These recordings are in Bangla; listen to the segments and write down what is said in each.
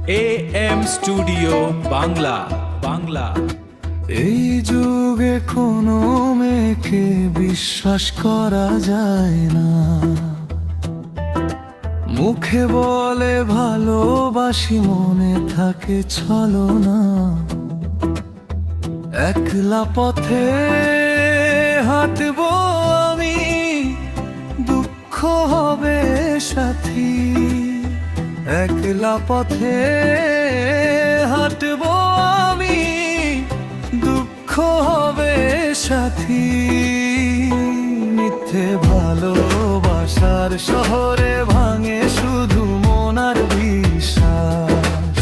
AM studio Bangla. এই যুগে কোনো মেয়েকে বিশ্বাস করা যায় না। মুখে বলে ভালোবাসি, মনে থাকে ছলনা। একলা পথে হাঁটবো আমি, দুঃখ হবে সাথী। একলা পথে হাঁটবো আমি, দুঃখ হবে সাথী। মিথ্যে ভালোবাসার শহরে ভাঙে শুধু মন আর বিশ্বাস।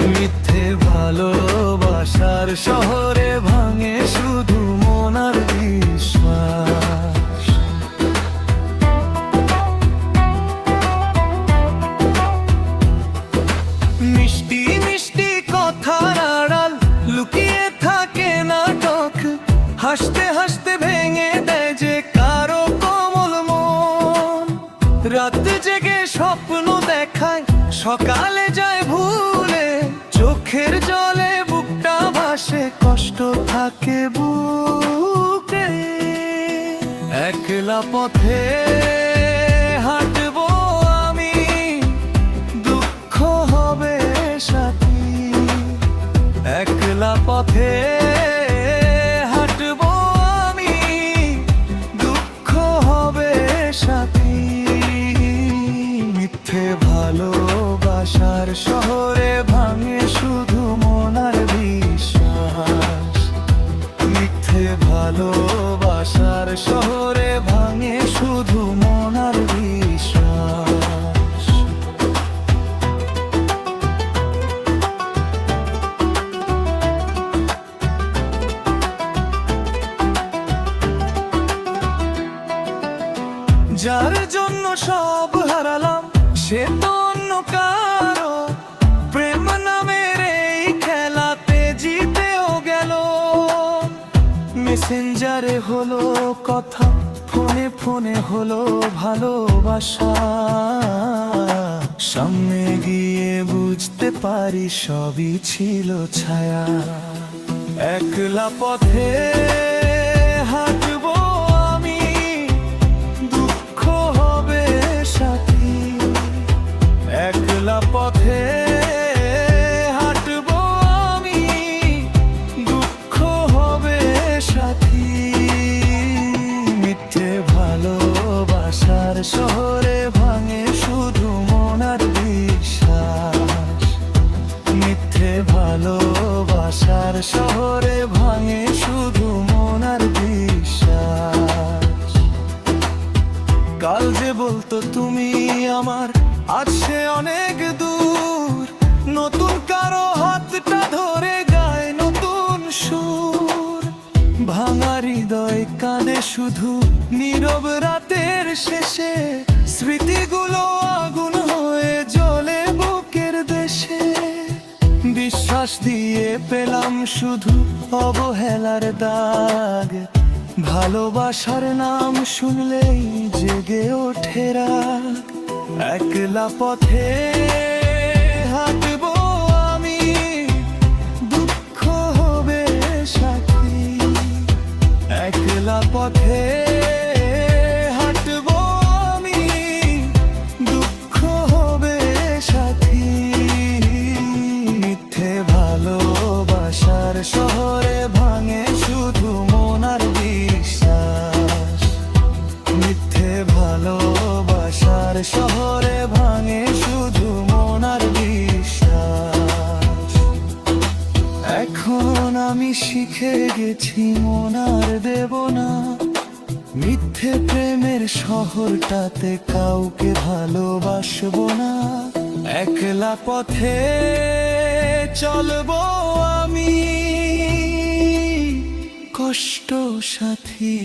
মিথ্যে ভালোবাসার শহরে ভাঙে শুধু মন আর বিশ্বাস। মিষ্টি মিষ্টি কথার আড়াল লুকিয়ে থাকে নাটক। হাসতে হাসতে ভেঙে দেয় যে কারো কোমল মন। রাত জেগে স্বপ্ন দেখায়, সকালে যায় ভুলে। চোখের জলে বুকটা ভাসে, কষ্ট থাকে বুকে। একলা পথে হাঁটবো আমি, দুঃখ হবে সাথী। একলা পথে হাঁটবো আমি, দুঃখ হবে সাথী। মিথ্যে ভালোবাসার শহরে ভাঙে শুধু মন আর বিশ্বাস। মিথ্যে ভালোবাসার শহরে ভাঙে শুধু মন আর বিশ্বাস। যার জন্য সব হারালাম, সে তো অন্য কারো। প্রেম নামের এই খেলাতে জিতেও গেল। মেসেঞ্জারে হলো কথা, ফোনে ফোনে হলো ভালোবাসা। সামনে গিয়ে বুঝতে পারি সবই ছিল ছায়া। একলা পথে হাঁটবো আমি, দুঃখ হবে সাথী। একলা পথে হাঁটবো আমি, দুঃখ হবে সাথী। মিথ্যে ভালোবাসার শহরে ভাঙে শুধু মন আর বিশ্বাস। মিথ্যে ভালোবাসার শহরে ভাঙে শুধু মন আর বিশ্বাস। কাল যে বলতো তুমি আমার, আজ সে অনেক দূর। নতুন কারো হাতটা ধরে গায় নতুন সুর। ভাঙা হৃদয় কাঁদে শুধু নীরব রাতের শেষে। স্মৃতিগুলো আগুন হয়ে জ্বলে বুকের দেশে। বিশ্বাস দিয়ে পেলাম শুধু অবহেলার দাগ। ভালোবাসার নাম শুনলেই জেগে ওঠে রাগ। একলা পথে হাঁটবো আমি, দুঃখ হবে সাথী। একলা পথে হাঁটবো আমি, দুঃখ হবে সাথী। মিথ্যে ভালোবাসার শহরে ভাঙে শুধু মন আর বিশ্বাস। মিথ্যে ভালোবাসার শহরে ভাঙে শুধু মন আর বিশ্বাস। এখন আমি শিখে গেছি মন আর দেব না। মিথ্যে প্রেমের শহরটাতে কাউকে ভালোবাসবো না। একলা পথে চলবো আমি, কষ্ট সাথী।